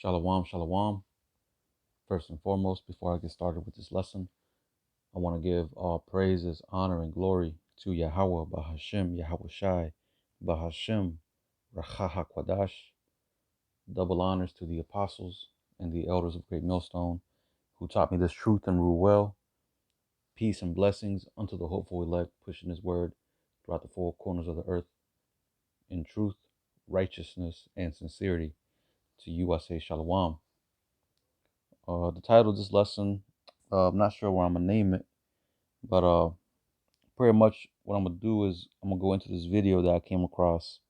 Shalom, shalom. First and foremost, before I get started with this lesson, I want to give all praises, honor, and glory to Yahweh, Bahashem, Yahweh Shai, Bahashem, Rachaha Kwadash. Double honors to the apostles and the elders of Great Millstone who taught me this truth and rule well. Peace and blessings unto the hopeful elect, pushing his word throughout the four corners of the earth in truth, righteousness, and sincerity. To you I say shalom. The title of this lesson, I'm not sure what I'm gonna name it, but pretty much what I'm gonna do is I'm gonna go into this video that I came across.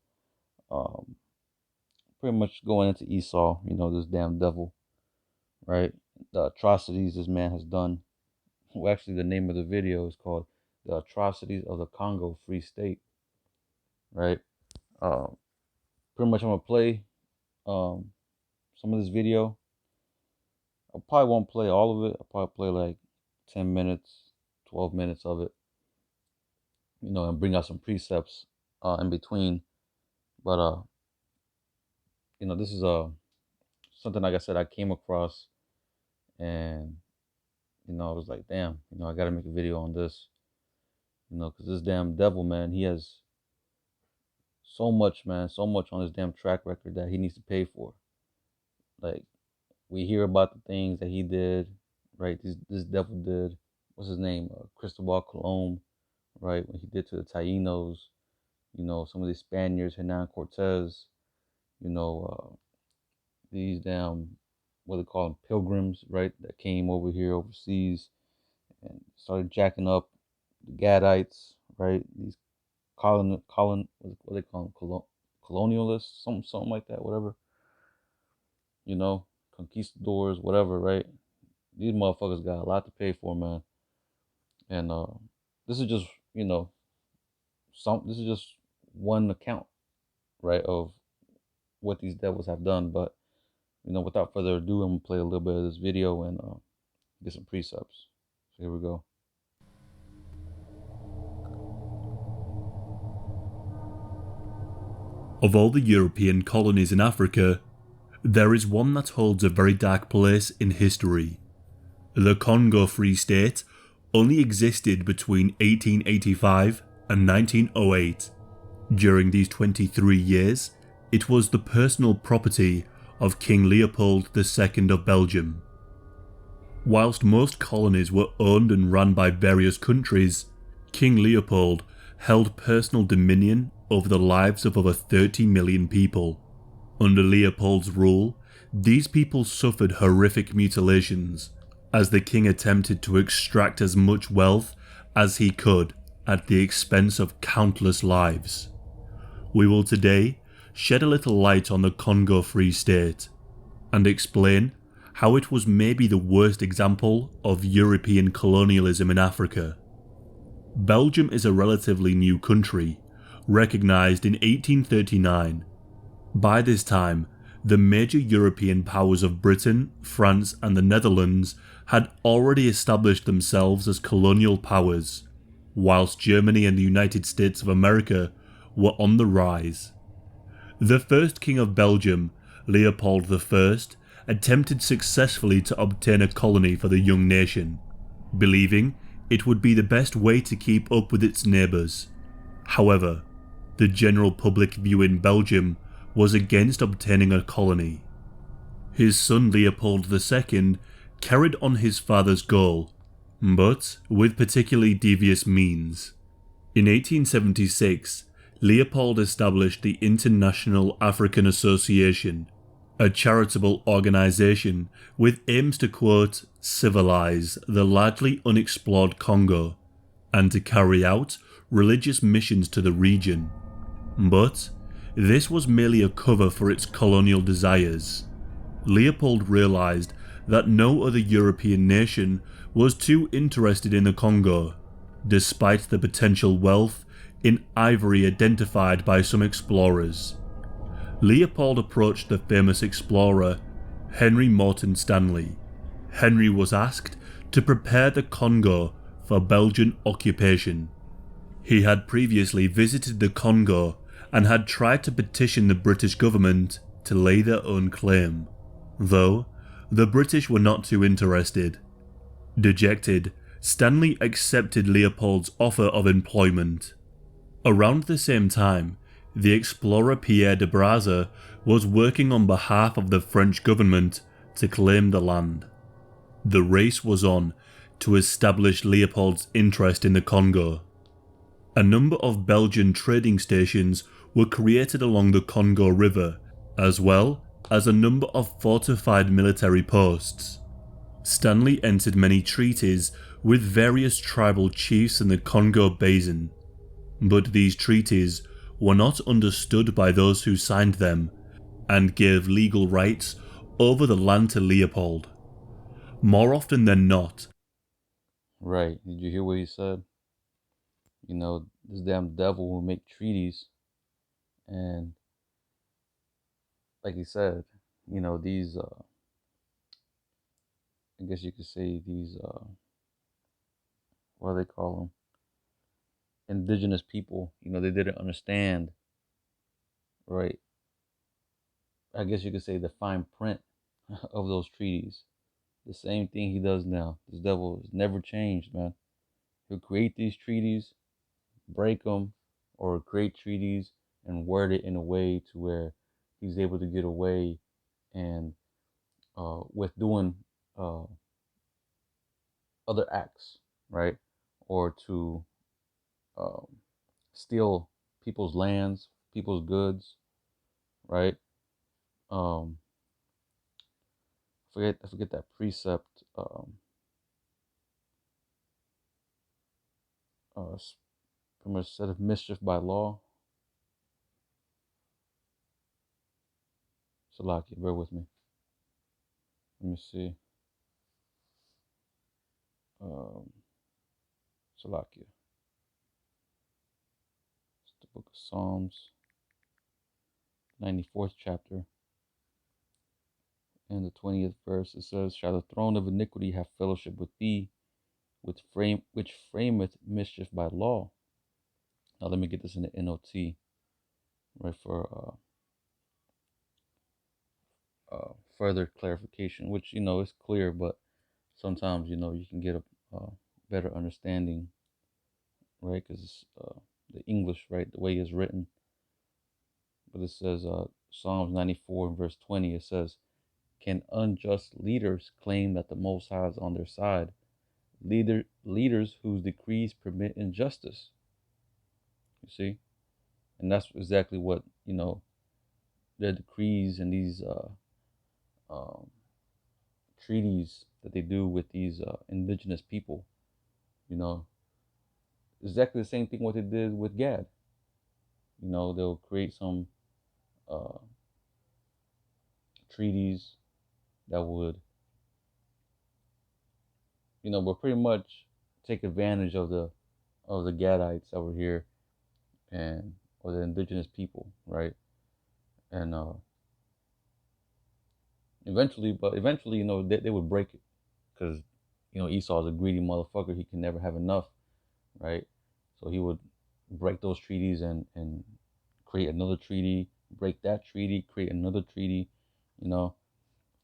Um, Pretty much going into Esau, this damn devil, right? The atrocities this man has done. Well, actually, the name of the video is called "The Atrocities of the Congo Free State," right? Uh, Pretty much, I'm gonna play some of this video. I probably won't play all of it. I'll probably play like 10 minutes, 12 minutes of it, and bring out some precepts in between. But this is something, like I said, I came across, and I was like, damn, I got to make a video on this, because this damn devil, man, he has so much, man, so much on his damn track record that he needs to pay for. Like, we hear about the things that he did, right? This devil did. What's his name? Cristobal Colon, right? When he did to the Tainos, some of these Spaniards, Hernan Cortez, these damn, what they call them, pilgrims, right? That came over here overseas and started jacking up the Gadites, right? These what they call them, colonialists, something like that, whatever. Conquistadors, whatever, right? These motherfuckers got a lot to pay for, man. And this is just, this is just one account, right, of what these devils have done. But without further ado, I'm gonna play a little bit of this video and get some precepts. So here we go. Of all the European colonies in Africa, there is one that holds a very dark place in history. The Congo Free State only existed between 1885 and 1908. During these 23 years, it was the personal property of King Leopold II of Belgium. Whilst most colonies were owned and run by various countries, King Leopold held personal dominion over the lives of over 30 million people. Under Leopold's rule, these people suffered horrific mutilations as the king attempted to extract as much wealth as he could at the expense of countless lives. We will today shed a little light on the Congo Free State and explain how it was maybe the worst example of European colonialism in Africa. Belgium is a relatively new country, recognized in 1839. By this time, the major European powers of Britain, France, and the Netherlands had already established themselves as colonial powers, whilst Germany and the United States of America were on the rise. The first king of Belgium, Leopold I, attempted successfully to obtain a colony for the young nation, believing it would be the best way to keep up with its neighbours. However, the general public view in Belgium was against obtaining a colony. His son Leopold II carried on his father's goal, but with particularly devious means. In 1876, Leopold established the International African Association, a charitable organisation with aims to, quote, civilize the largely unexplored Congo, and to carry out religious missions to the region. But this was merely a cover for its colonial desires. Leopold realized that no other European nation was too interested in the Congo, despite the potential wealth in ivory identified by some explorers. Leopold approached the famous explorer Henry Morton Stanley. Henry was asked to prepare the Congo for Belgian occupation. He had previously visited the Congo and had tried to petition the British government to lay their own claim. Though, the British were not too interested. Dejected, Stanley accepted Leopold's offer of employment. Around the same time, the explorer Pierre de Brazza was working on behalf of the French government to claim the land. The race was on to establish Leopold's interest in the Congo. A number of Belgian trading stations were created along the Congo River, as well as a number of fortified military posts. Stanley entered many treaties with various tribal chiefs in the Congo Basin, but these treaties were not understood by those who signed them and gave legal rights over the land to Leopold. More often than not. Right. Did you hear what he said? You know, this damn devil will make treaties, and like he said, you know, these I guess you could say these what do they call them? Indigenous people, you know, they didn't understand, right? I guess you could say the fine print of those treaties. The same thing he does now. This devil has never changed, man. He'll create these treaties, break them, or create treaties and word it in a way to where he's able to get away and with doing other acts, right? Or to um, steal people's lands, people's goods, right? Um, I forget that precept. Pretty much said of mischief by law. Salaki, bear with me. Let me see. Salakia. It's the book of Psalms, 94th chapter, and the 20th verse. It says, "Shall the throne of iniquity have fellowship with thee, which frameth mischief by law?" Now let me get this in the NOT, right, for further clarification, which, you know, is clear, but sometimes, you know, you can get a better understanding, right, because the English, right, the way it's written. But it says, Psalms 94 and verse 20, it says, "Can unjust leaders claim that the Most High is on their side? Leaders whose decrees permit injustice." You see? And that's exactly what, you know, their decrees and these um, treaties that they do with these indigenous people, you know, exactly the same thing what they did with Gad. You know, they'll create some uh, treaties that would, you know, but pretty much take advantage of the Gadites that were here, and or the indigenous people, right? And eventually, you know, they would break it, because, you know, Esau's a greedy motherfucker. He can never have enough, right? So he would break those treaties and create another treaty, break that treaty, create another treaty, you know.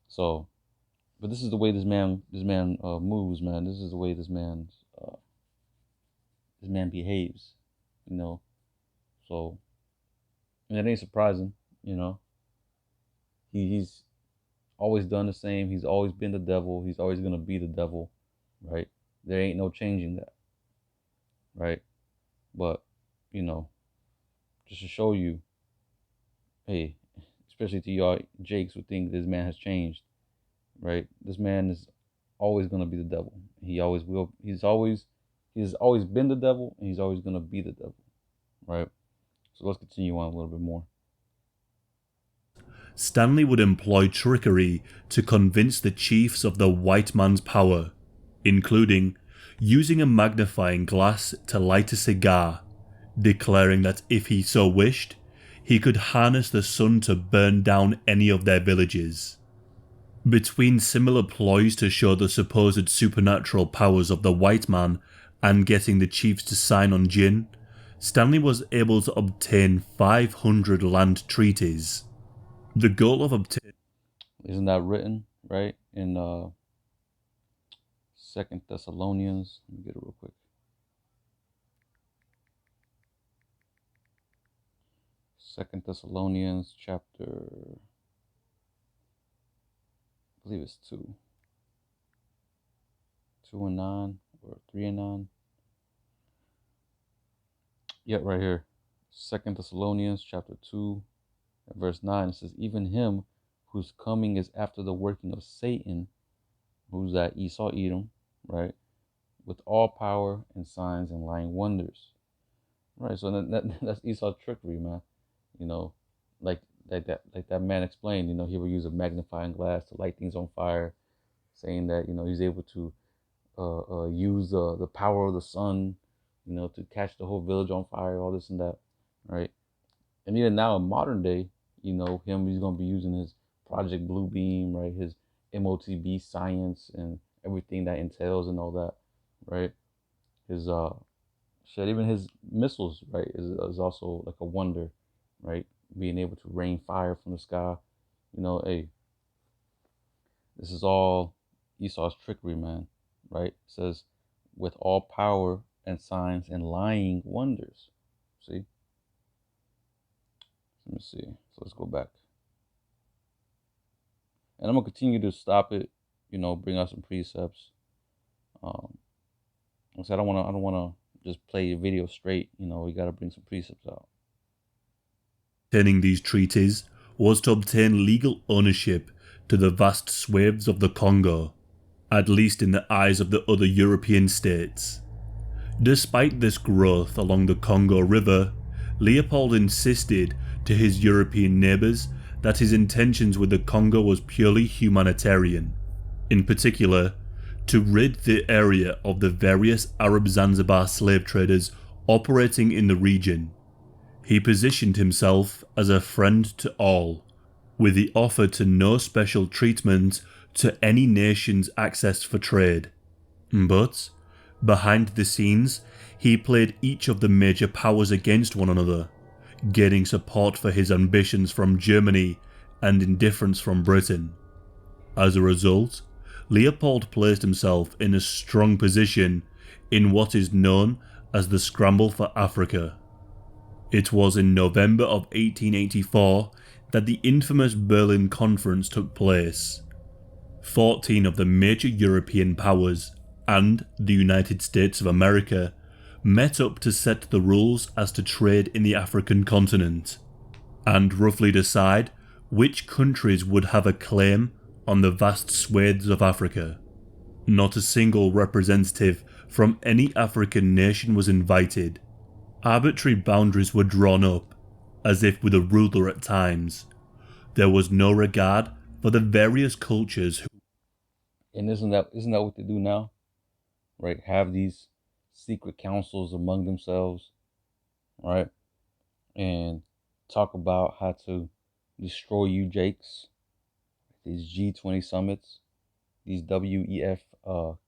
So, but this is the way this man moves, man. This is the way this man behaves, you know. So, and it ain't surprising, you know. He's always done the same. He's always been the devil. He's always gonna be the devil, right? There ain't no changing that, right? But, you know, just to show you, hey, especially to y'all Jakes who think this man has changed, right? This man is always gonna be the devil. He always will. He's always been the devil, and he's always gonna be the devil, right? So let's continue on a little bit more. Stanley would employ trickery to convince the chiefs of the white man's power, including using a magnifying glass to light a cigar, declaring that if he so wished, he could harness the sun to burn down any of their villages. Between similar ploys to show the supposed supernatural powers of the white man and getting the chiefs to sign on gin, Stanley was able to obtain 500 land treaties. The goal of obtaining... Isn't that written, right? In Second Thessalonians. Let me get it real quick. Second Thessalonians chapter, I believe it's 2:9 or 3:9. Yeah, right here. Second Thessalonians chapter 2, verse 9. It says, even him whose coming is after the working of Satan, who's that Esau Edom, right? With all power and signs and lying wonders. Right. So that's Esau's trickery, man. You know, like that man explained, he would use a magnifying glass to light things on fire, saying that, he's able to use the power of the sun, to catch the whole village on fire, all this and that, right? And even now in modern day, he's gonna be using his Project Bluebeam, right? His MOTB science and everything that entails and all that, right? His shit, even his missiles, right, is also like a wonder, right? Being able to rain fire from the sky, hey, this is all Esau's trickery, man, right? It says, with all power and signs and lying wonders. See? Let me see. So let's go back. And I'm gonna continue to stop it, bring out some precepts. Like I said, I don't wanna just play a video straight. We gotta bring some precepts out. Obtaining these treaties was to obtain legal ownership to the vast swathes of the Congo, at least in the eyes of the other European states. Despite this growth along the Congo River, Leopold insisted to his European neighbours that his intentions with the Congo was purely humanitarian, in particular, to rid the area of the various Arab Zanzibar slave traders operating in the region. He positioned himself as a friend to all, with the offer to no special treatment to any nation's access for trade. But, behind the scenes, he played each of the major powers against one another, gaining support for his ambitions from Germany and indifference from Britain. As a result, Leopold placed himself in a strong position in what is known as the Scramble for Africa. It was in November of 1884 that the infamous Berlin Conference took place. 14 of the major European powers and the United States of America met up to set the rules as to trade in the African continent, and roughly decide which countries would have a claim on the vast swathes of Africa. Not a single representative from any African nation was invited. Arbitrary boundaries were drawn up, as if with a ruler at times. There was no regard for the various cultures who... And isn't that what they do now? Right? Have these secret councils among themselves, right? And talk about how to destroy you Jakes, these G20 summits, these WEF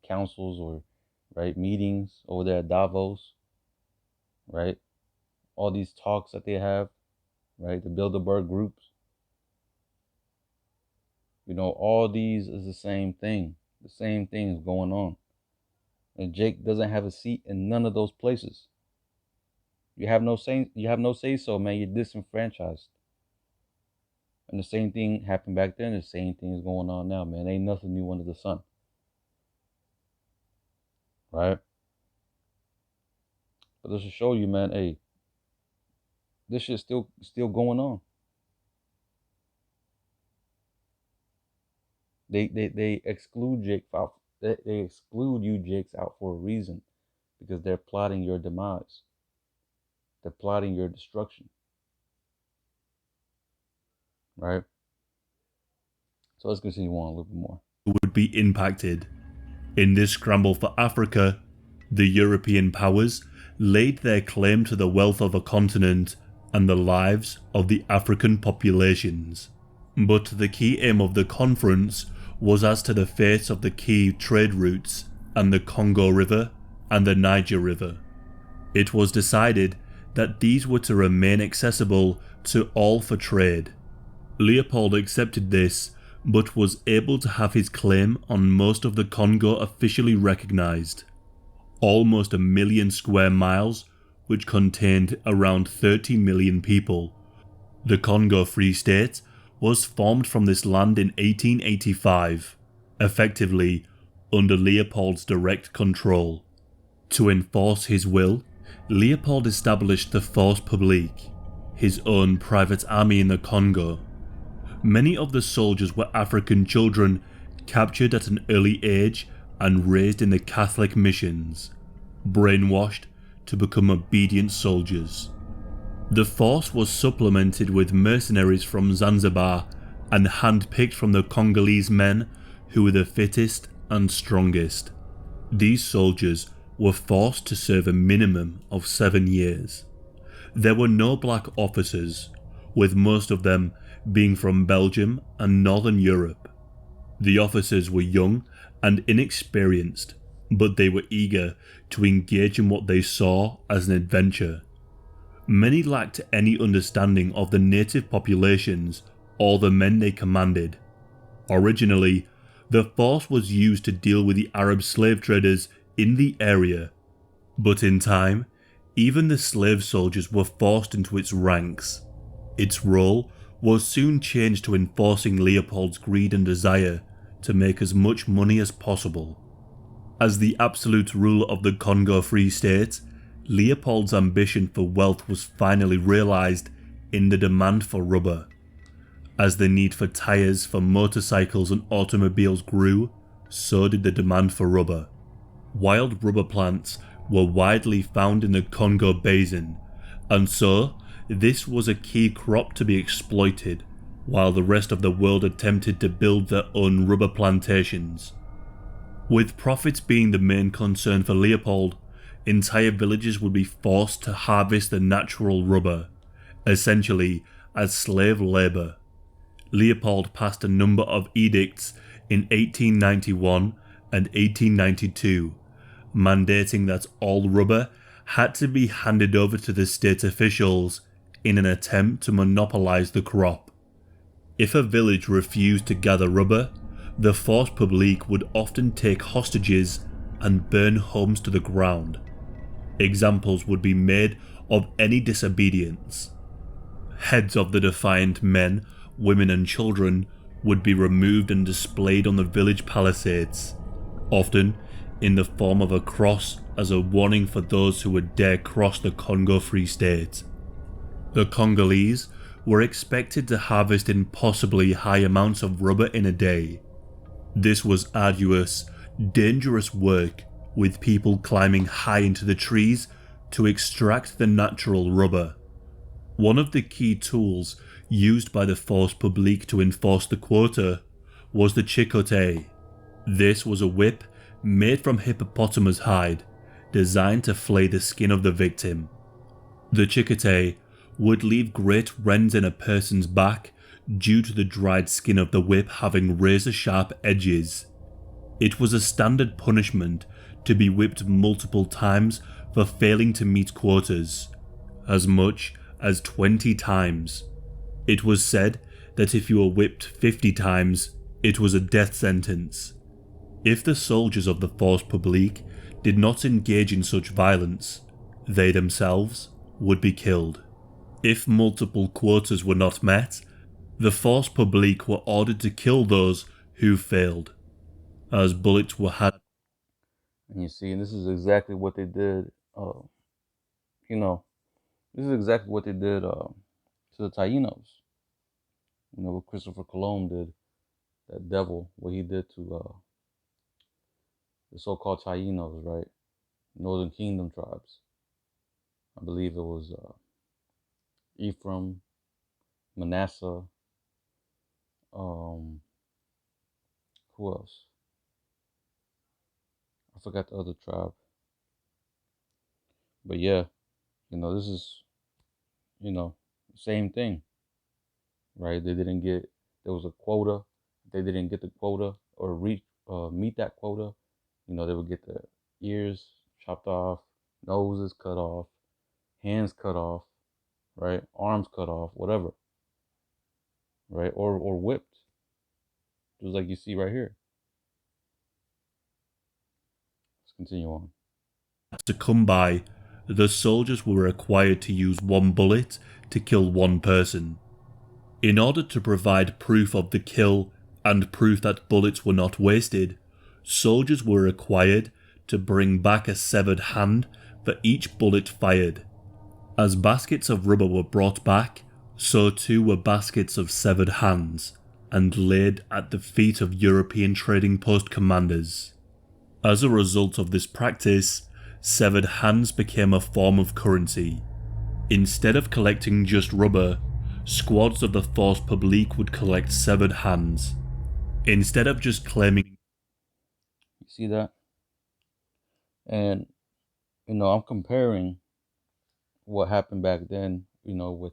councils or right meetings over there at Davos, right? All these talks that they have, right? The Bilderberg groups. All these is the same thing. The same thing is going on. And Jake doesn't have a seat in none of those places. You have no say so, man. You're disenfranchised. And the same thing happened back then. The same thing is going on now, man. Ain't nothing new under the sun. Right? But this will show you, man, hey, this shit's still going on. They exclude Jake out. They exclude you Jakes out for a reason, because they're plotting your demise. They're plotting your destruction. Right? So let's continue on a little bit more. Would be impacted. In this scramble for Africa, the European powers laid their claim to the wealth of a continent and the lives of the African populations. But the key aim of the conference was as to the fate of the key trade routes and the Congo River and the Niger River. It was decided that these were to remain accessible to all for trade. Leopold accepted this but was able to have his claim on most of the Congo officially recognized. Almost 1,000,000 square miles, which contained around 30 million people. The Congo Free State was formed from this land in 1885, effectively under Leopold's direct control. To enforce his will, Leopold established the Force Publique, his own private army in the Congo. Many of the soldiers were African children captured at an early age and raised in the Catholic missions, brainwashed to become obedient soldiers. The force was supplemented with mercenaries from Zanzibar and handpicked from the Congolese men who were the fittest and strongest. These soldiers were forced to serve a minimum of 7 years. There were no black officers, with most of them being from Belgium and Northern Europe. The officers were young and inexperienced, but they were eager to engage in what they saw as an adventure. Many lacked any understanding of the native populations or the men they commanded. Originally, the force was used to deal with the Arab slave traders in the area, but in time, even the slave soldiers were forced into its ranks. Its role was soon changed to enforcing Leopold's greed and desire to make as much money as possible. As the absolute ruler of the Congo Free State, Leopold's ambition for wealth was finally realized in the demand for rubber. As the need for tires for motorcycles and automobiles grew, so did the demand for rubber. Wild rubber plants were widely found in the Congo Basin, and so this was a key crop to be exploited, while the rest of the world attempted to build their own rubber plantations. With profits being the main concern for Leopold, entire villages would be forced to harvest the natural rubber, essentially as slave labour. Leopold passed a number of edicts in 1891 and 1892, mandating that all rubber had to be handed over to the state officials in an attempt to monopolise the crop. If a village refused to gather rubber, the Force Publique would often take hostages and burn homes to the ground. Examples would be made of any disobedience. Heads of the defiant men, women and children would be removed and displayed on the village palisades, often in the form of a cross as a warning for those who would dare cross the Congo Free State. The Congolese were expected to harvest impossibly high amounts of rubber in a day. This was arduous, dangerous work, with people climbing high into the trees to extract the natural rubber. One of the key tools used by the Force Publique to enforce the quota was the chicote. This was a whip made from hippopotamus hide, designed to flay the skin of the victim. The chicote would leave great rends in a person's back due to the dried skin of the whip having razor-sharp edges. It was a standard punishment to be whipped multiple times for failing to meet quotas, as much as 20 times. It was said that if you were whipped 50 times, it was a death sentence. If the soldiers of the Force Publique did not engage in such violence, they themselves would be killed. If multiple quotas were not met, the Force Publique were ordered to kill those who failed, as bullets were had. And you see, this is exactly what they did. You know, this is exactly what they did to the Tainos. You know what Christopher Columbus did, that devil, what he did to the so-called Tainos, right? Northern Kingdom tribes. I believe it was Ephraim, Manasseh, who else? I forgot the other tribe. But yeah, this is, same thing, right? There was a quota. If they didn't get the quota or meet that quota, they would get their ears chopped off, noses cut off, hands cut off, right? Arms cut off, whatever, right? Or whipped. just like you see right here. Let's continue on. To come by, the soldiers were required to use one bullet to kill one person. In order to provide proof of the kill and proof that bullets were not wasted, soldiers were required to bring back a severed hand for each bullet fired. As baskets of rubber were brought back, so too were baskets of severed hands, and laid at the feet of European trading post commanders. As a result of this practice, severed hands became a form of currency. Instead of collecting just rubber, squads of the Force Publique would collect severed hands. Instead of just claiming... You see that? And, I'm comparing what happened back then, with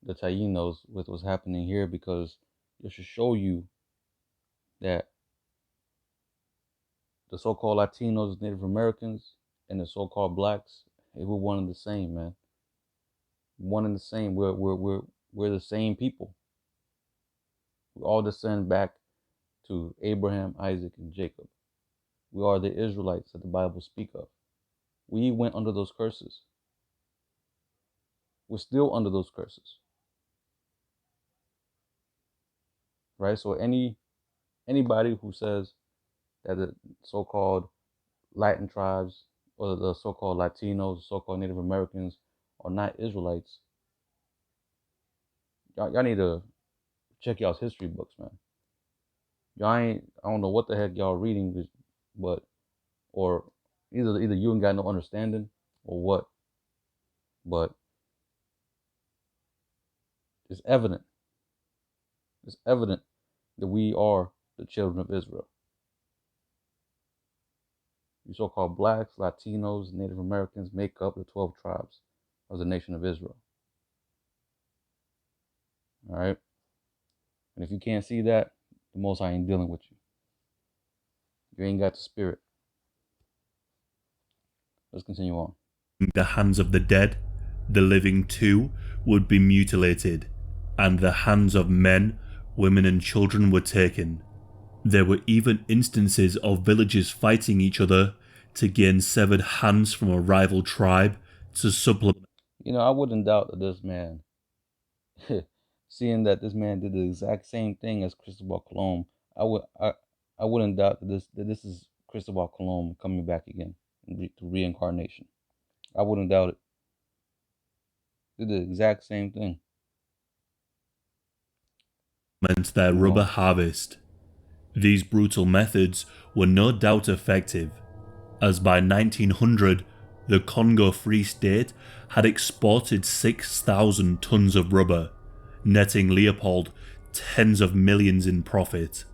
the Taínos, with what's happening here, because it should show you that the so-called Latinos, Native Americans, and the so-called blacks, we're one and the same, man. One and the same. We're the same people. We all descend back to Abraham, Isaac, and Jacob. We are the Israelites that the Bible speak of. We went under those curses. We're still under those curses. Right? So anybody who says that the so-called Latin tribes or the so-called Latinos, so-called Native Americans are not Israelites, y'all need to check y'all's history books, man. I don't know what the heck y'all reading, but or either you ain't got no understanding or what, but it's evident. It's evident that we are the children of Israel. You so-called blacks, Latinos, Native Americans make up the 12 tribes of the nation of Israel. All right? And if you can't see that, the Most High ain't dealing with you. You ain't got the spirit. Let's continue on. The hands of the dead, the living too, would be mutilated, and the hands of men, women and children were taken. There were even instances of villagers fighting each other to gain severed hands from a rival tribe to supplement. I wouldn't doubt that this man, seeing that this man did the exact same thing as Cristobal Colon, I wouldn't doubt that this is Cristobal Colon coming back again to reincarnation. I wouldn't doubt it. Did the exact same thing. Their rubber harvest. These brutal methods were no doubt effective, as by 1900 the Congo Free State had exported 6,000 tons of rubber, netting Leopold tens of millions in profit.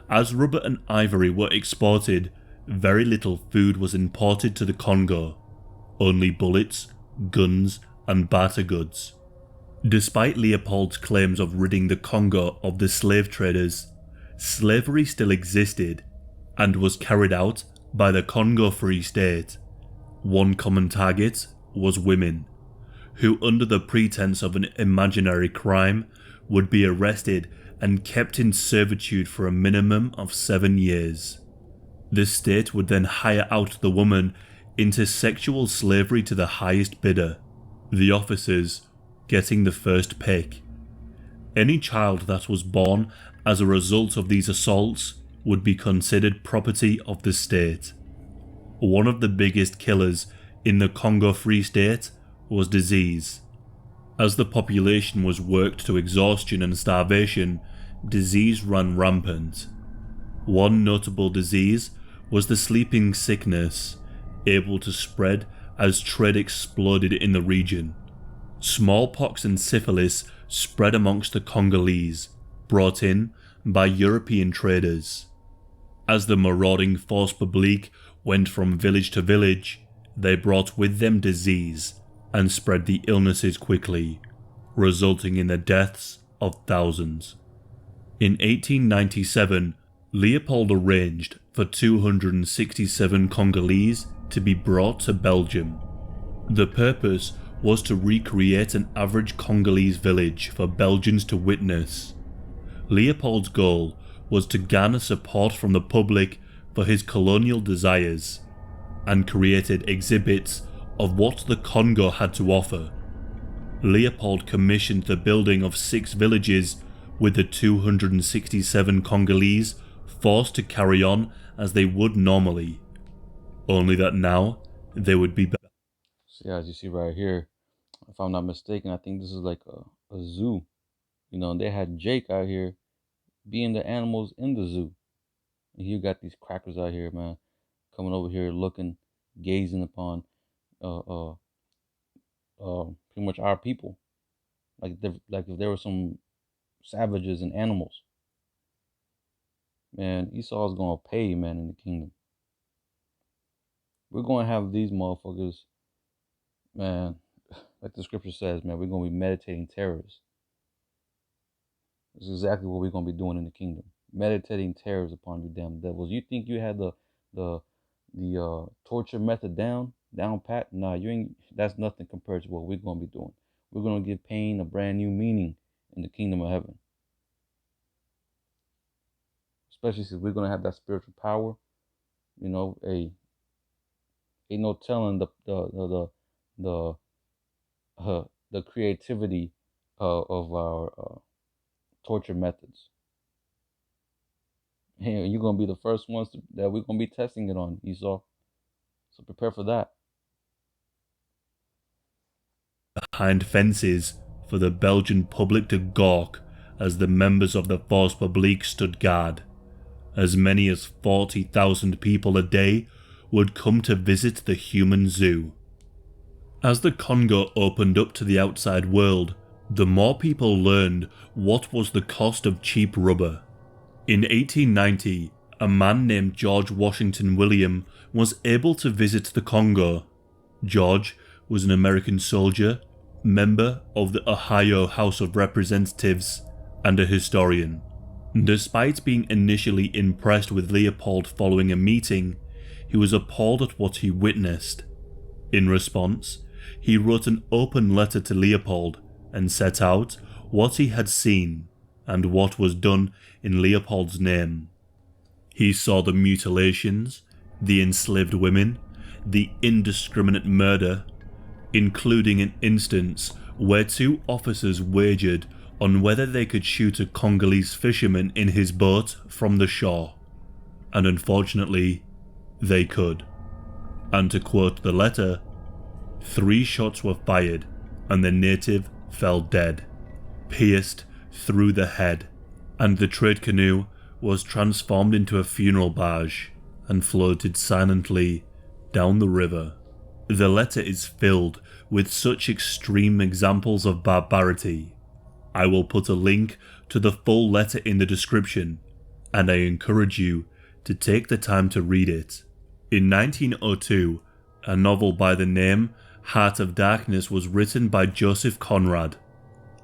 As rubber and ivory were exported, very little food was imported to the Congo, only bullets, guns and barter goods. Despite Leopold's claims of ridding the Congo of the slave traders, slavery still existed and was carried out by the Congo Free State. One common target was women, who under the pretense of an imaginary crime would be arrested and kept in servitude for a minimum of 7 years. The state would then hire out the woman into sexual slavery to the highest bidder, the officers getting the first pick. Any child that was born as a result of these assaults would be considered property of the state. One of the biggest killers in the Congo Free State was disease. As the population was worked to exhaustion and starvation, disease ran rampant. One notable disease was the sleeping sickness, able to spread as trade exploded in the region. Smallpox and syphilis spread amongst the Congolese, brought in by European traders. As the marauding Force Publique went from village to village, they brought with them disease and spread the illnesses quickly, resulting in the deaths of thousands. In 1897, Leopold arranged for 267 Congolese to be brought to Belgium. The purpose was to recreate an average Congolese village for Belgians to witness. Leopold's goal was to garner support from the public for his colonial desires, and created exhibits of what the Congo had to offer. Leopold commissioned the building of 6 villages, with the 267 Congolese forced to carry on as they would normally, only that now they would be better. So yeah, as you see right here, if I'm not mistaken, I think this is like a zoo. You know, and they had Jake out here being the animals in the zoo. And you got these crackers out here, man, coming over here looking, gazing upon uh uh pretty much our people. Like if there were some savages and animals. Man, Esau's gonna pay, man, in the kingdom. We're gonna have these motherfuckers, man, like the scripture says, man, we're gonna be meditating terrors. This is exactly what we're gonna be doing in the kingdom. Meditating terrors upon you damn devils. You think you had the torture method down pat? Nah, you ain't. That's nothing compared to what we're gonna be doing. We're gonna give pain a brand new meaning in the kingdom of heaven. Especially since we're gonna have that spiritual power. You know, ain't no telling the creativity of our torture methods. Hey, you're gonna be the first ones that we're gonna be testing it on, Esau. So prepare for that. Behind fences for the Belgian public to gawk as the members of the Force Publique stood guard. As many as 40,000 people a day would come to visit the human zoo. As the Congo opened up to the outside world, the more people learned what was the cost of cheap rubber. In 1890, a man named George Washington William was able to visit the Congo. George was an American soldier, member of the Ohio House of Representatives, and a historian. Despite being initially impressed with Leopold following a meeting, he was appalled at what he witnessed. In response, he wrote an open letter to Leopold and set out what he had seen and what was done in Leopold's name. He saw the mutilations, the enslaved women, the indiscriminate murder, including an instance where 2 officers wagered on whether they could shoot a Congolese fisherman in his boat from the shore. And unfortunately, they could. And to quote the letter, 3 shots were fired and the native fell dead, pierced through the head, and the trade canoe was transformed into a funeral barge and floated silently down the river. The letter is filled with such extreme examples of barbarity. I will put a link to the full letter in the description, and I encourage you to take the time to read it. In 1902, a novel by the name Heart of Darkness was written by Joseph Conrad.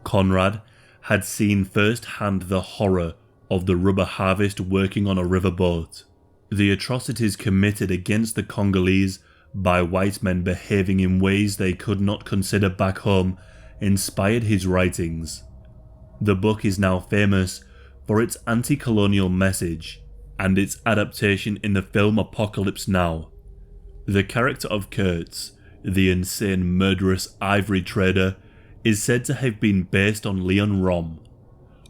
Conrad had seen firsthand the horror of the rubber harvest working on a riverboat. The atrocities committed against the Congolese by white men behaving in ways they could not consider back home inspired his writings. The book is now famous for its anti-colonial message and its adaptation in the film Apocalypse Now. The character of Kurtz, the insane murderous ivory trader, is said to have been based on Leon Rom.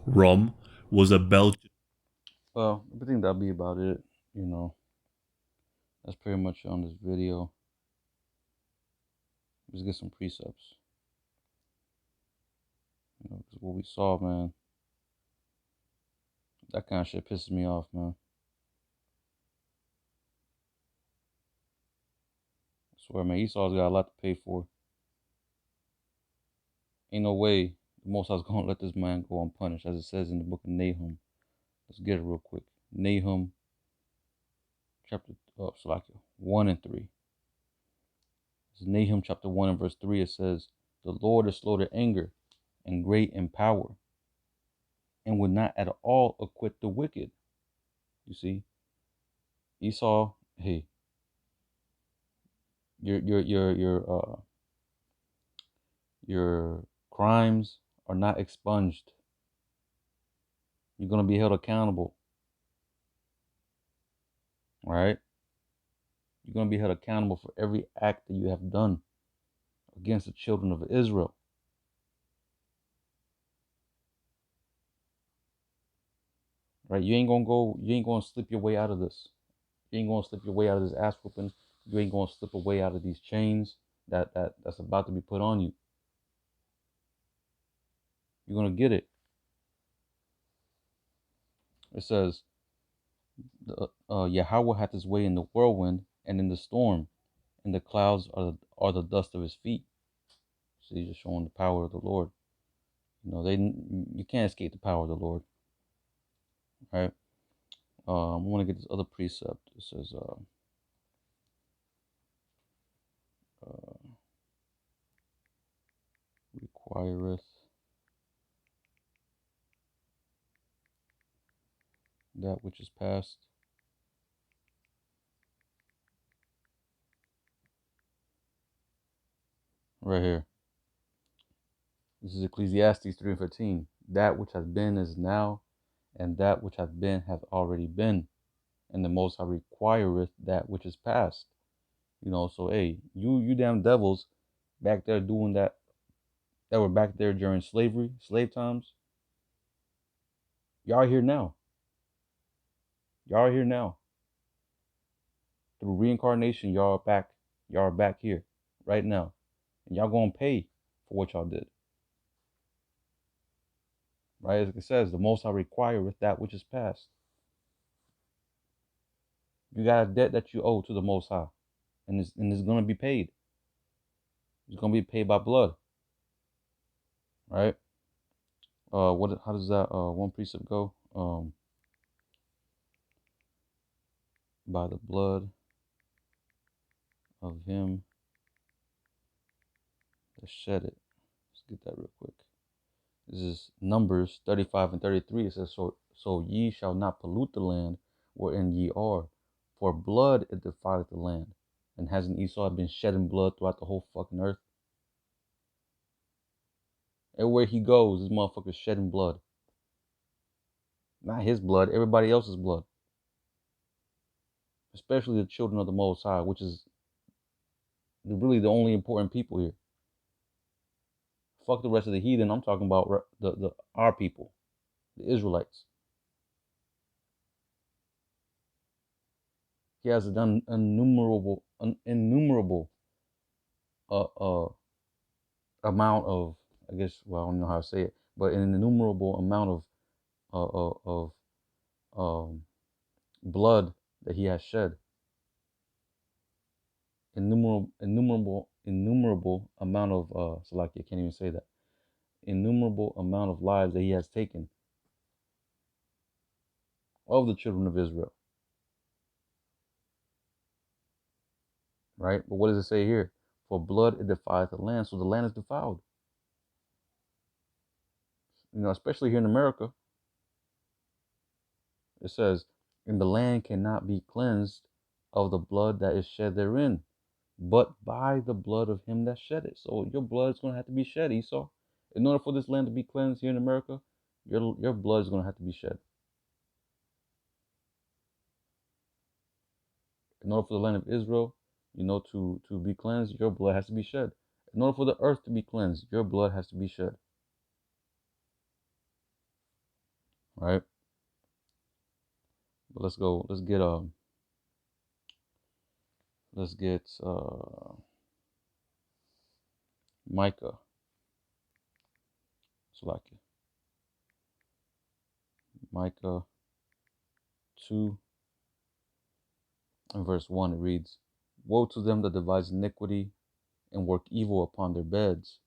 Rom was a Belgian. Well, I think that'll be about it. You know, that's pretty much on this video. Let's get some precepts. You know, 'cause what we saw, man, that kind of shit pisses me off, man. I swear, man, Esau's got a lot to pay for. Ain't no way the Most High's gonna let this man go unpunished, as it says in the book of Nahum. Let's get it real quick. Nahum, chapter 1 and 3. This is Nahum chapter 1 and verse 3. It says, "The Lord is slow to anger and great in power, and would not at all acquit the wicked." You see, Esau, hey, your crimes are not expunged. You're gonna be held accountable. All right? You're going to be held accountable for every act that you have done against the children of Israel. Right? You ain't gonna slip your way out of this. You ain't gonna slip your way out of this ass whooping. You ain't gonna slip away out of these chains that's about to be put on you. You're gonna get it. It says, Yahweh hath his way in the whirlwind and in the storm, and the clouds are the dust of his feet. So he's just showing the power of the Lord. You can't escape the power of the Lord. Right? I want to get this other precept. It says, requireth that which is past. Right here. This is Ecclesiastes 3:15. That which has been is now, and that which hath been hath already been. And the Most High requireth that which is past. So hey, you damn devils back there doing that were back there during slavery, slave times. Y'all are here now. Y'all are here now. Through reincarnation, y'all are back. Y'all are back here right now. And y'all gonna pay for what y'all did. Right? As it says, the Most High requireth that which is past. You got a debt that you owe to the Most High. And it's gonna be paid. It's gonna be paid by blood. Right? How does that one precept go? By the blood of him that shed it. Let's get that real quick. This is Numbers 35 and 33. It says, so ye shall not pollute the land wherein ye are, for blood it defileth the land. And hasn't Esau been shedding blood throughout the whole fucking earth? Everywhere he goes, this motherfucker's shedding blood. Not his blood, everybody else's blood. Especially the children of the Most High, which is really the only important people here. Fuck the rest of the heathen. I'm talking about our people, the Israelites. He has done innumerable amount of, I guess, well, I don't know how to say it, but an innumerable amount of blood that he has shed. Innumerable amount of Salaki, I can't even say that. Innumerable amount of lives that he has taken of the children of Israel. Right? But what does it say here? For blood it defileth the land, so the land is defiled. Especially here in America. It says, and the land cannot be cleansed of the blood that is shed therein, but by the blood of him that shed it. So your blood is going to have to be shed, Esau. In order for this land to be cleansed here in America, your blood is going to have to be shed. In order for the land of Israel, to be cleansed, your blood has to be shed. In order for the earth to be cleansed, your blood has to be shed. Right? But let's go. Let's get Micah. Salaki. Micah 2 and verse 1, it reads, woe to them that devise iniquity and work evil upon their beds.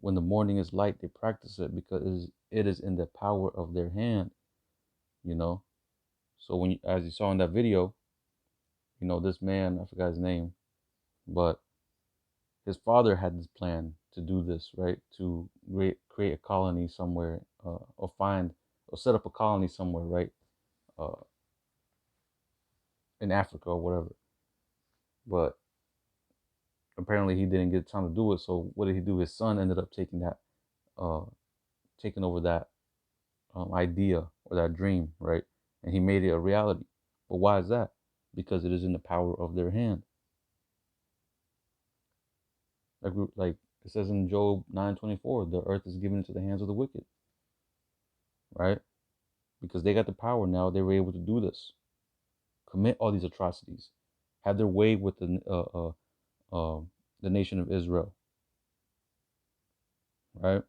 When the morning is light, they practice it because it is in the power of their hand. So as you saw in that video, this man, I forgot his name, but his father had this plan to do this, right? To create a colony somewhere, or set up a colony somewhere, right? In Africa or whatever. But apparently he didn't get time to do it. So what did he do? His son ended up taking over that idea or that dream, right? And he made it a reality. But why is that? because it is in the power of their hand. Like it says in Job 9:24, the earth is given into the hands of the wicked, right? Because they got the power now, they were able to do this, commit all these atrocities, have their way with the nation of Israel, right?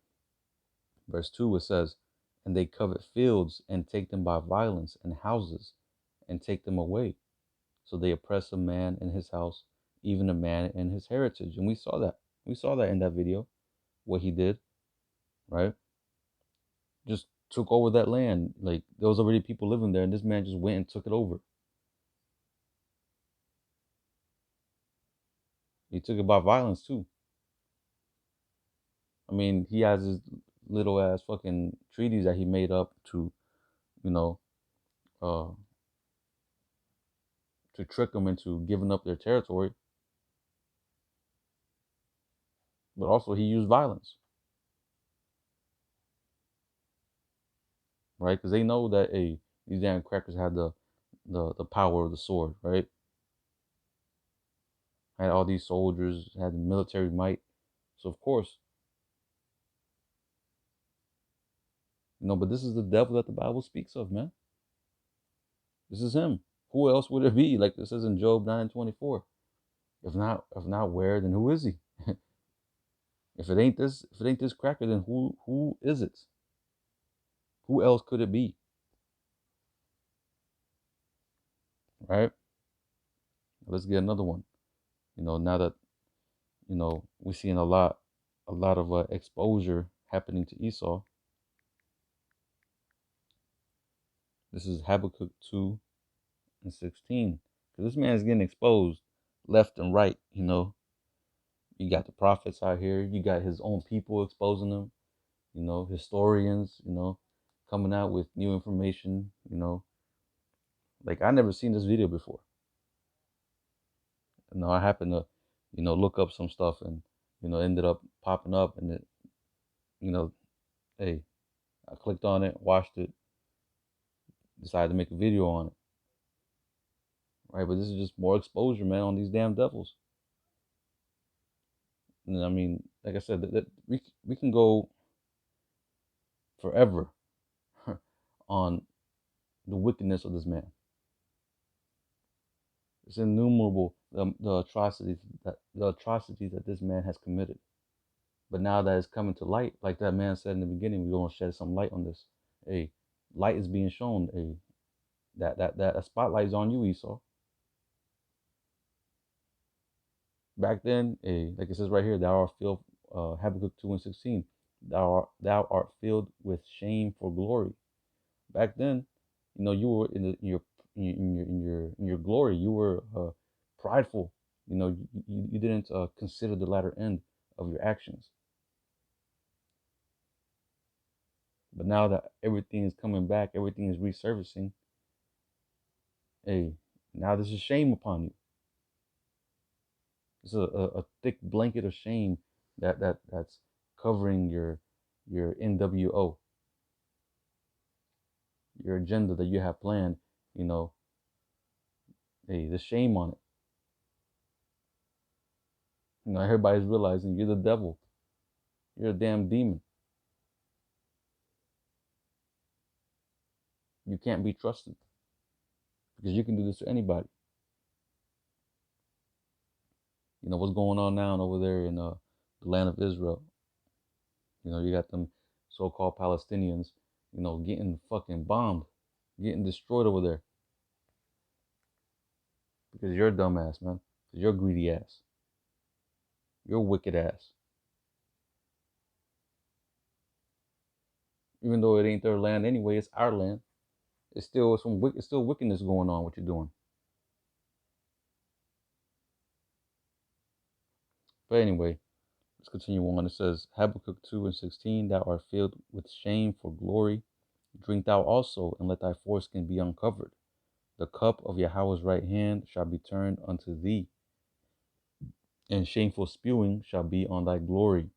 Verse 2, it says, and they covet fields and take them by violence, and houses and take them away. So they oppress a man in his house, even a man in his heritage. And we saw that. We saw that in that video, what he did, right? Just took over that land. Like there was already people living there, and this man just went and took it over. He took it by violence too. I mean, he has his little ass fucking treaties that he made up to, you know, uh, to trick them into giving up their territory. But also he used violence, right? Because they know that these damn crackers had the power of the sword, right? Had all these soldiers, had the military might. So of course, but this is the devil that the Bible speaks of, man. This is him. Who else would it be? Like it says in Job 9:24. If not where, then who is he? If it ain't this cracker, then who is it? Who else could it be? Right? Let's get another one. Now that we're seeing a lot of exposure happening to Esau. This is Habakkuk 2:16. Because this man is getting exposed left and right. You got the prophets out here. You got his own people exposing them. Historians. Coming out with new information. Like I never seen this video before. I happened to, look up some stuff and, ended up popping up and it, hey, I clicked on it, watched it, decided to make a video on it. Right, but this is just more exposure, man, on these damn devils. And I mean, like I said, that we can go forever on the wickedness of this man. It's innumerable the atrocities that this man has committed. But now that it's coming to light, like that man said in the beginning, we're gonna shed some light on this. Hey, light is being shown. Hey, that a spotlight is on you, Esau. Back then, like it says right here, thou art filled, Habakkuk 2:16, thou art filled with shame for glory. Back then, you were in your glory. You were prideful. You didn't consider the latter end of your actions. But now that everything is coming back, everything is resurfacing. Hey, now there's a shame upon you. It's a thick blanket of shame that's covering your NWO, your agenda that you have planned. Hey, there's shame on it. Everybody's realizing you're the devil. You're a damn demon. You can't be trusted because you can do this to anybody. What's going on now over there in the land of Israel. You got them so-called Palestinians, getting fucking bombed, getting destroyed over there because you're a dumbass, man. Because you're a greedy ass. You're a wicked ass. Even though it ain't their land anyway, it's our land. It's still wickedness going on. What you're doing. But anyway, let's continue on. It says Habakkuk 2:16, thou art filled with shame for glory. Drink thou also, and let thy foreskin be uncovered. The cup of Yahweh's right hand shall be turned unto thee, and shameful spewing shall be on thy glory.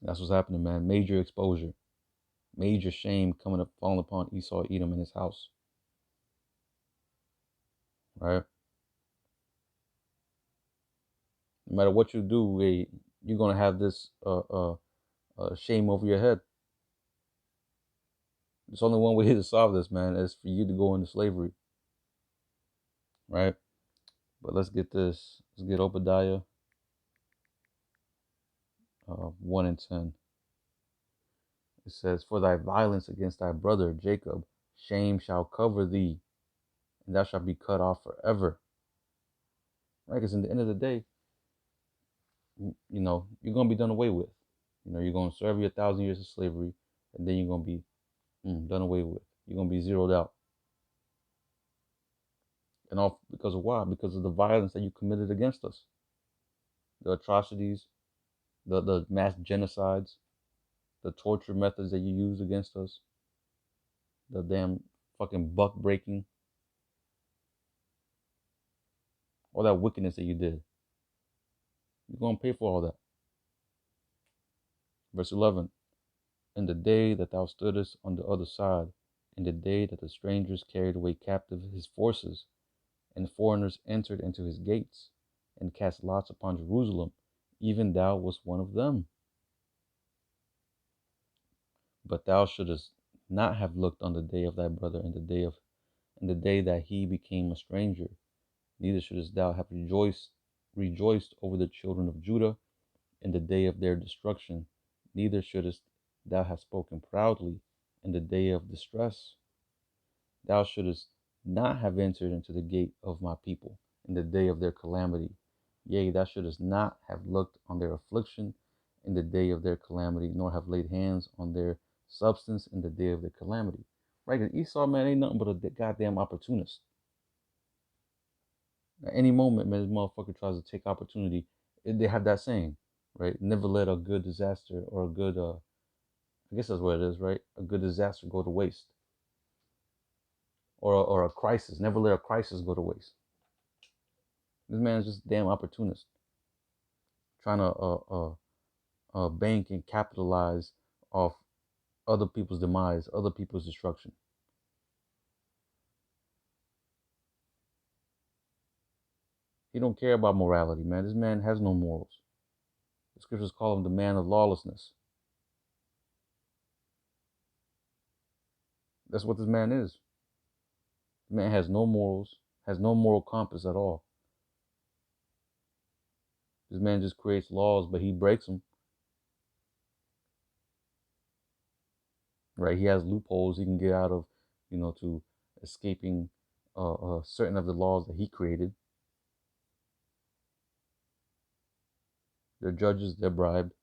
That's what's happening, man. Major exposure. Major shame falling upon Esau, Edom, and his house. right? No matter what you do, you're gonna have this shame over your head. There's only one way to solve this, man, is for you to go into slavery, right? But let's get this. Let's get Obadiah 1 and 10. It says, "For thy violence against thy brother Jacob, shame shall cover thee, and thou shalt be cut off forever." Right? Because in the end of the day, you're gonna be done away with. You're gonna serve your 1,000 years of slavery, and then you're gonna be done away with. You're gonna be zeroed out, and all because of why? Because of the violence that you committed against us, the atrocities, the mass genocides, the torture methods that you used against us, the damn fucking buck breaking, all that wickedness that you did. You're gonna pay for all that. Verse 11. In the day that thou stoodest on the other side, in the day that the strangers carried away captive his forces, and foreigners entered into his gates, and cast lots upon Jerusalem, even thou wast one of them. But thou shouldest not have looked on the day of thy brother in the day that he became a stranger, neither shouldest thou have rejoiced over the children of Judah in the day of their destruction, neither shouldest thou have spoken proudly in the day of distress. Thou shouldest not have entered into the gate of my people in the day of their calamity. Yea, thou shouldest not have looked on their affliction in the day of their calamity, nor have laid hands on their substance in the day of their calamity. Right? Because Esau, man, ain't nothing but a goddamn opportunist. At any moment, man, this motherfucker tries to take opportunity. They have that saying, right? Never let a good disaster or a good, I guess that's what it is, right? A good disaster go to waste. Or a crisis. Never let a crisis go to waste. This man is just a damn opportunist, trying to bank and capitalize off other people's demise, other people's destruction. He don't care about morality, man. This man has no morals. The scriptures call him the man of lawlessness. That's what this man is. The man has no morals, has no moral compass at all. This man just creates laws, but he breaks them. Right? He has loopholes he can get out of, to escaping certain of the laws that he created. They're judges, they're bribed.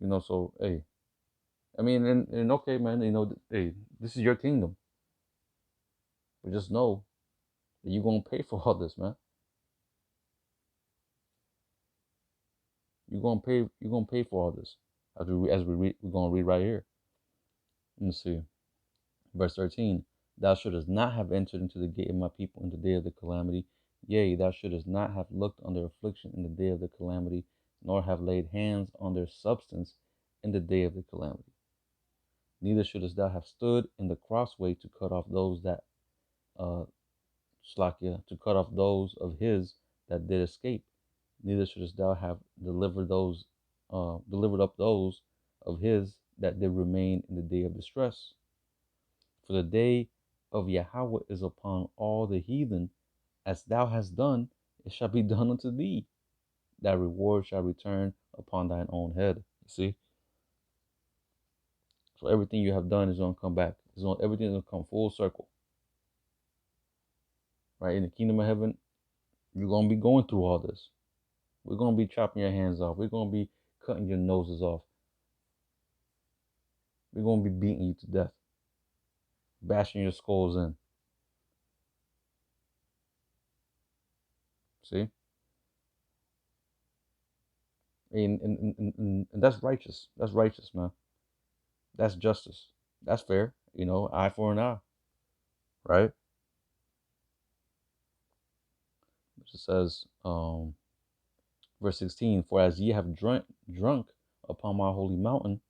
So hey, I mean, and okay, man, hey, this is your kingdom, but just know that you're gonna pay for all this, man. You're gonna pay for all this. As we read, we're gonna read right here. Let me see, verse 13. Thou shouldest not have entered into the gate of my people in the day of the calamity. Yea, thou shouldest not have looked on their affliction in the day of the calamity, nor have laid hands on their substance in the day of the calamity. Neither shouldest thou have stood in the crossway to cut off those that Slakia, to cut off those of his that did escape. Neither shouldest thou have delivered up those of his that did remain in the day of distress. For the day of Yahweh is upon all the heathen, as thou hast done, it shall be done unto thee. Thy reward shall return upon thine own head. You see? So everything you have done is gonna come back. Everything is gonna come full circle. Right? In the kingdom of heaven, you're gonna be going through all this. We're gonna be chopping your hands off. We're gonna be cutting your noses off. We're gonna be beating you to death, bashing your skulls in. See? And that's righteous. That's righteous, man. That's justice. That's fair. Eye for an eye. Right? It says, verse 16, for as ye have drunk upon my holy mountain,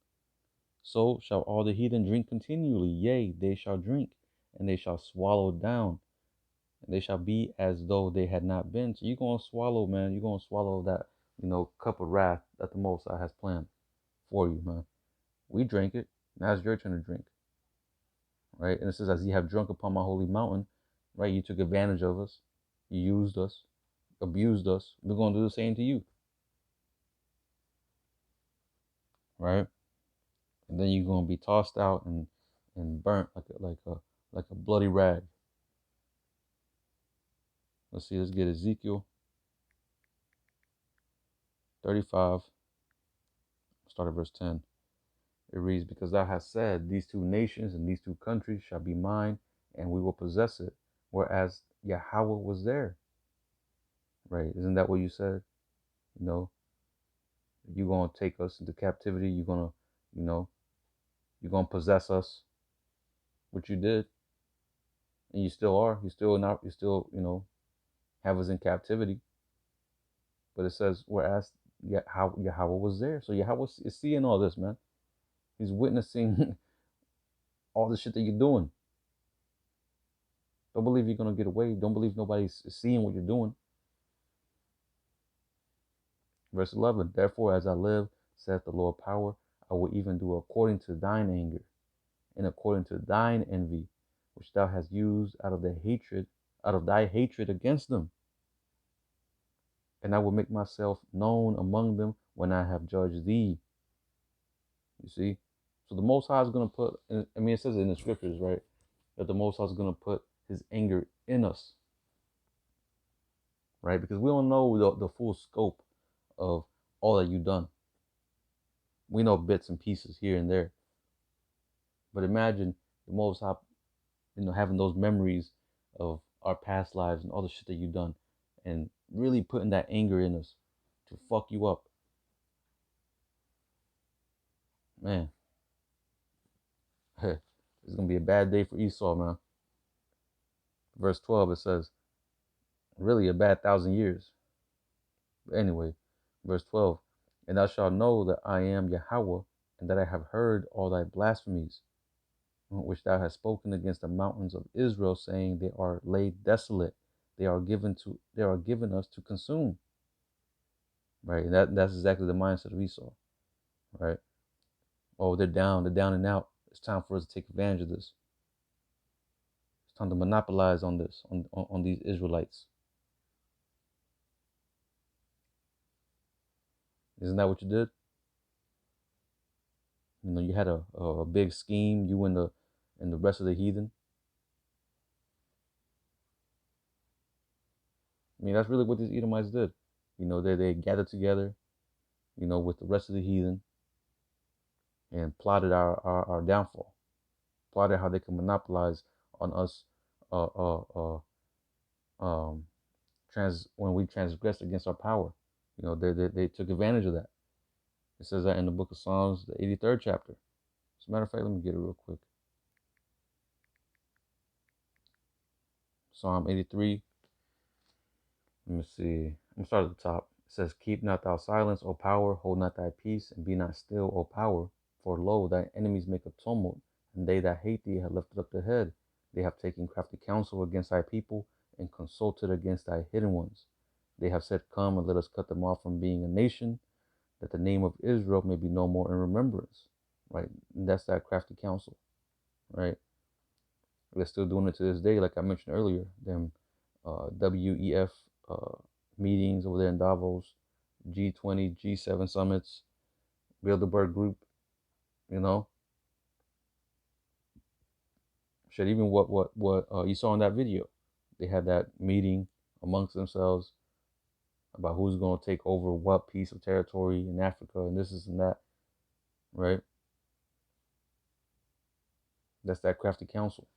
so shall all the heathen drink continually. Yea, they shall drink, and they shall swallow down, and they shall be as though they had not been. So you're gonna swallow, man. You're gonna swallow that, cup of wrath that the Most High has planned for you, man. We drank it. Now it's your turn to drink, right? And it says, as ye have drunk upon my holy mountain, right? You took advantage of us, you used us, abused us. We're gonna do the same to you, right? And then you're gonna be tossed out and burnt like a bloody rag. Let's see. Let's get Ezekiel 35. Start at verse 10. It reads, because thou hast said, these two nations and these two countries shall be mine, and we will possess it, whereas Yahweh was there. Right? Isn't that what you said? You're going to take us into captivity. You're going to possess us, which you did. And you still are. You still, have us in captivity. But it says, whereas Yahweh was there. So Yahweh is seeing all this, man. He's witnessing all the shit that you're doing. Don't believe you're going to get away. Don't believe nobody's seeing what you're doing. Verse 11, therefore, as I live, saith the Lord power, I will even do according to thine anger, and according to thine envy, which thou hast used out of thy hatred against them. And I will make myself known among them when I have judged thee. You see? So the Most High is going to put, it says it in the scriptures, right? That the Most High is going to put his anger in us. Right? Because we don't know the full scope of all that you've done. We know bits and pieces here and there. But imagine the Most High, having those memories of our past lives and all the shit that you've done, and really putting that anger in us to fuck you up. Man, it's gonna be a bad day for Esau, man. Verse 12, it says, really a bad 1,000 years. But anyway, verse 12, and thou shalt know that I am Yahweh, and that I have heard all thy blasphemies, which thou hast spoken against the mountains of Israel, saying, they are laid desolate, they are given us to consume. Right? And that's exactly the mindset of Esau. Right? Oh, they're down and out. It's time for us to take advantage of this. It's time to monopolize on this, on these Israelites. Isn't that what you did? You had a big scheme, you and the rest of the heathen. That's really what these Edomites did. They gathered together, with the rest of the heathen, and plotted our downfall. Plotted how they can monopolize on us, when we transgressed against our power. They took advantage of that. It says that in the book of Psalms, the 83rd chapter. As a matter of fact, let me get it real quick. Psalm 83. Let me see. I'm going to start at the top. It says, keep not thou silence, O power, hold not thy peace, and be not still, O power. For lo, thy enemies make a tumult, and they that hate thee have lifted up the head. They have taken crafty counsel against thy people, and consulted against thy hidden ones. They have said, come, and let us cut them off from being a nation, that the name of Israel may be no more in remembrance. Right? And that's that crafty counsel. Right? They're still doing it to this day, like I mentioned earlier. Them WEF meetings over there in Davos, G20, G7 summits, Bilderberg Group, Shit, even what you saw in that video. They had that meeting amongst themselves about who's going to take over what piece of territory in Africa and this and that, right? That's that crafty counsel.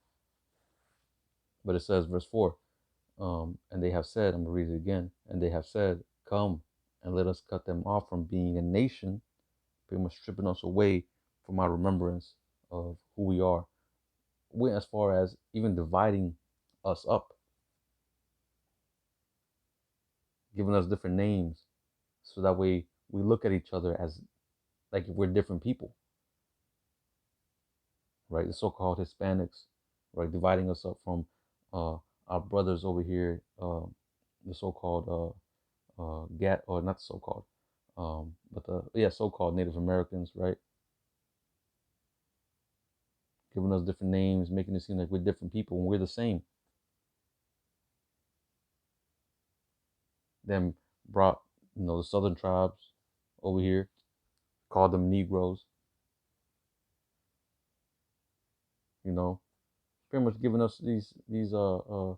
But it says, verse 4, and they have said, I'm going to read it again, and they have said, come and let us cut them off from being a nation, pretty much stripping us away from our remembrance of who we are. Went as far as even dividing us up, giving us different names, so that way we look at each other as like we're different people, right? The so-called Hispanics, right? Dividing us up from our brothers over here, the so-called Gat, or not so-called, but the so-called Native Americans, right? Giving us different names, making it seem like we're different people when we're the same. Then brought, the southern tribes over here, called them Negroes, you know, pretty much giving us these um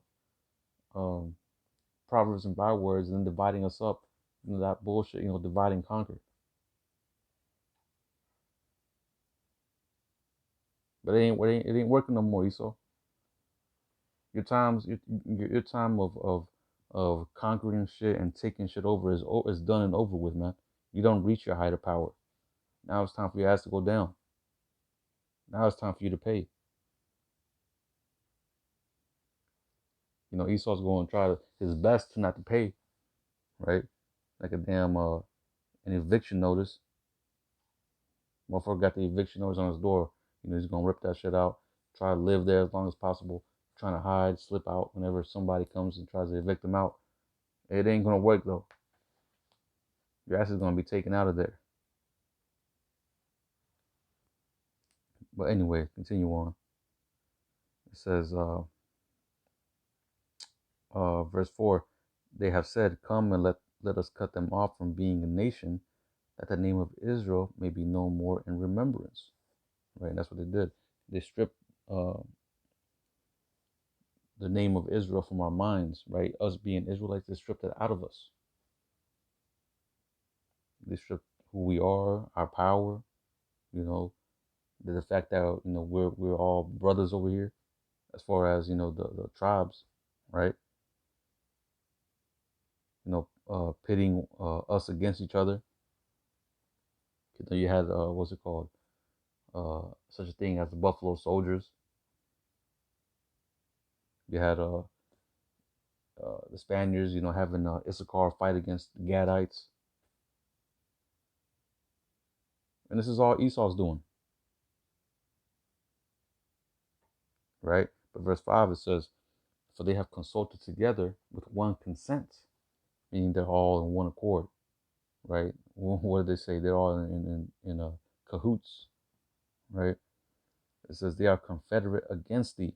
proverbs and bywords, and then dividing us up, that bullshit, divide and conquer. But it ain't working no more, Esau. Your time of conquering shit and taking shit over is done and over with, man. You don't reach your height of power. Now it's time for your ass to go down. Now it's time for you to pay. Esau's going to try his best to not to pay, right? Like a damn an eviction notice. Motherfucker got the eviction notice on his door. He's gonna rip that shit out. Try to live there as long as possible. Trying to hide, slip out whenever somebody comes and tries to evict him out. It ain't gonna work though. Your ass is gonna be taken out of there. But anyway, continue on. It says, verse 4, they have said, "Come and let us cut them off from being a nation, that the name of Israel may be no more in remembrance." Right? And that's what they did. They stripped the name of Israel from our minds, right? Us being Israelites, they stripped it out of us. They stripped who we are, our power, the fact that we're all brothers over here, as far as the tribes, right? Pitting us against each other. You had what's it called? Such a thing as the Buffalo Soldiers. You had the Spaniards, having Issachar fight against the Gadites, and this is all Esau's doing, right? But verse 5 it says, "For they have consulted together with one consent," meaning they're all in one accord, right? What did they say? They're all in cahoots, right? It says they are confederate against thee.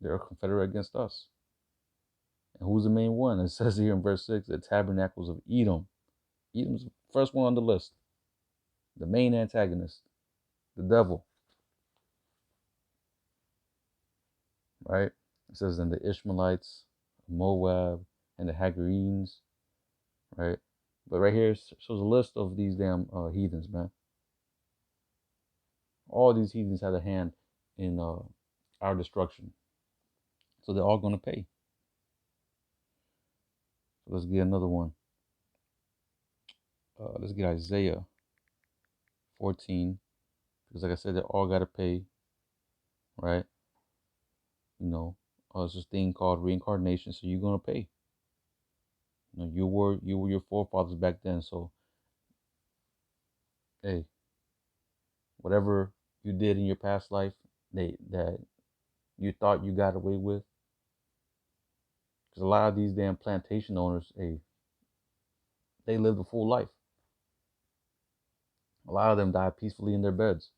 They are confederate against us. And who's the main one? It says here in verse 6, the tabernacles of Edom. Edom's the first one on the list. The main antagonist, the devil, right? It says, and the Ishmaelites, Moab, and the Hagarenes, right? But right here shows a list of these damn heathens, man. All these heathens had a hand in our destruction. So they're all going to pay. So let's get another one. Let's get Isaiah 14. Because like I said, they all got to pay, right? It's this thing called reincarnation. So you're going to pay. You were your forefathers back then. So, hey, whatever you did in your past life that you thought you got away with. Because a lot of these damn plantation owners, hey, they lived a full life. A lot of them died peacefully in their beds.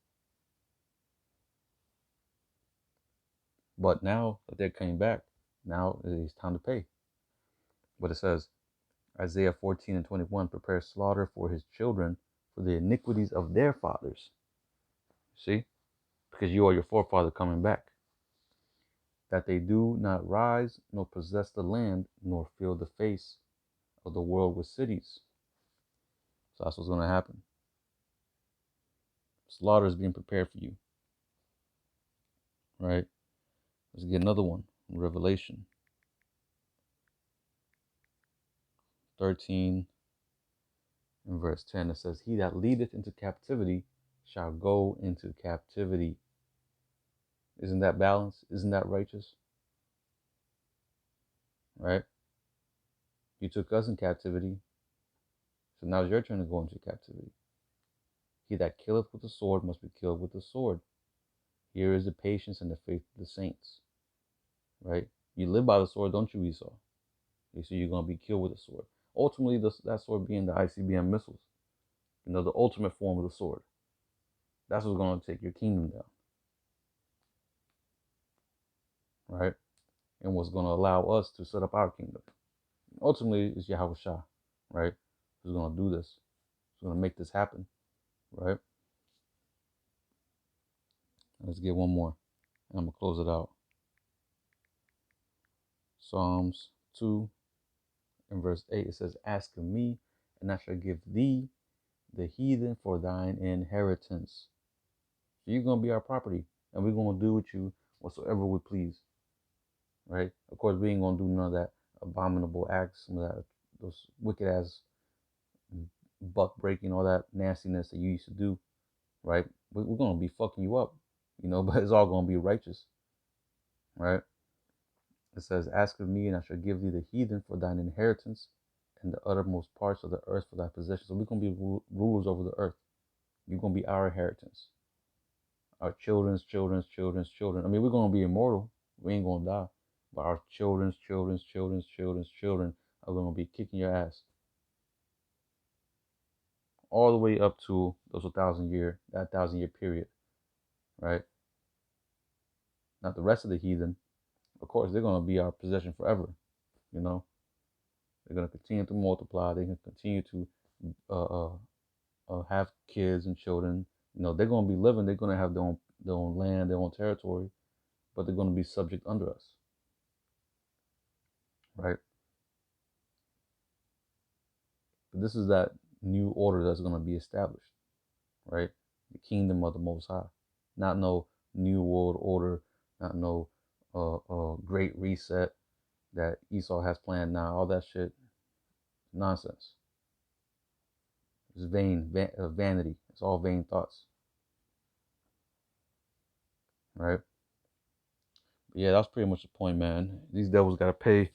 But now that they're coming back, now it's time to pay. But it says, Isaiah 14 and 21, prepare slaughter for his children for the iniquities of their fathers. See? Because you are your forefather coming back. That they do not rise, nor possess the land, nor fill the face of the world with cities. So that's what's going to happen. Slaughter is being prepared for you. Right? Let's get another one. Revelation 13 and verse 10. It says, he that leadeth into captivity shall go into captivity. Isn't that balanced? Isn't that righteous? Right? You took us in captivity. So now it's your turn to go into captivity. He that killeth with the sword must be killed with the sword. Here is the patience and the faith of the saints. Right? You live by the sword, don't you, Esau? You see, you're going to be killed with a sword. Ultimately, that sword being the ICBM missiles. The ultimate form of the sword. That's what's going to take your kingdom down. Right? And what's going to allow us to set up our kingdom. Ultimately, it's Yahweh Shah. Right? Who's going to do this. Who's going to make this happen. Right? Let's get one more. And I'm going to close it out. Psalms 2 and verse 8. It says, ask of me, and I shall give thee the heathen for thine inheritance. So you're going to be our property. And we're going to do with you whatsoever we please. Right? Of course, we ain't going to do none of that abominable acts. Some of that, those wicked ass buck breaking, all that nastiness that you used to do. Right? We're going to be fucking you up. But it's all going to be righteous. Right? It says, ask of me, and I shall give thee the heathen for thine inheritance, and the uttermost parts of the earth for thy possession. So we're going to be rulers over the earth. You're going to be our inheritance. Our children's children's children's children. I mean, we're going to be immortal. We ain't going to die. But our children's children's children's children's children are going to be kicking your ass. All the way up to that 1,000 year period. Right? Not the rest of the heathen. Of course, they're going to be our possession forever. They're going to continue to multiply. They're going to continue to have kids and children. They're going to be living. They're going to have their own land, their own territory, but they're going to be subject under us. Right? But this is that new order that's going to be established. Right? The kingdom of the Most High. Not no new world order. Not no great reset that Esau has planned now. All that shit, nonsense. It's vanity. It's all vain thoughts. Right? But yeah, that's pretty much the point, man. These devils got to pay.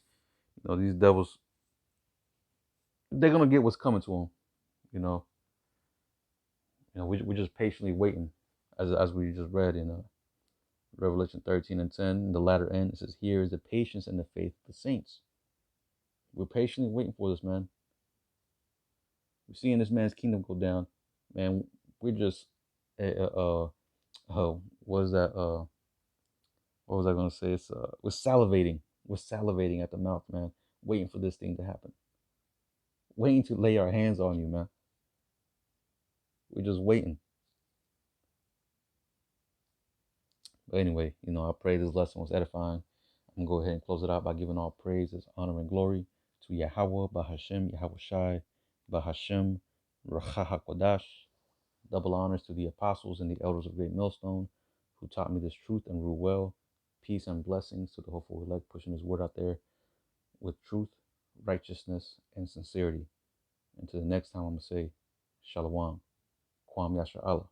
These devils, they're going to get what's coming to them. We're just patiently waiting, as we just read in Revelation 13 and 10, in the latter end. It says, here is the patience and the faith of the saints. We're patiently waiting for this, man. We're seeing this man's kingdom go down. Man, we're just, what is that? What was I going to say? It's, we're salivating. We're salivating at the mouth, man, waiting for this thing to happen. Waiting to lay our hands on you, man. We're just waiting. But anyway, I pray this lesson was edifying. I'm going to go ahead and close it out by giving all praises, honor, and glory to Yahweh, Bahashem, Yahweh Shai, Bahashem, Ruach HaKodesh. Double honors to the apostles and the elders of Great Millstone who taught me this truth and rule well. Peace and blessings to the hopeful elect pushing his word out there with truth, righteousness, and sincerity. Until the next time, I'm going to say, Shalom, Kwam Yasha Allah.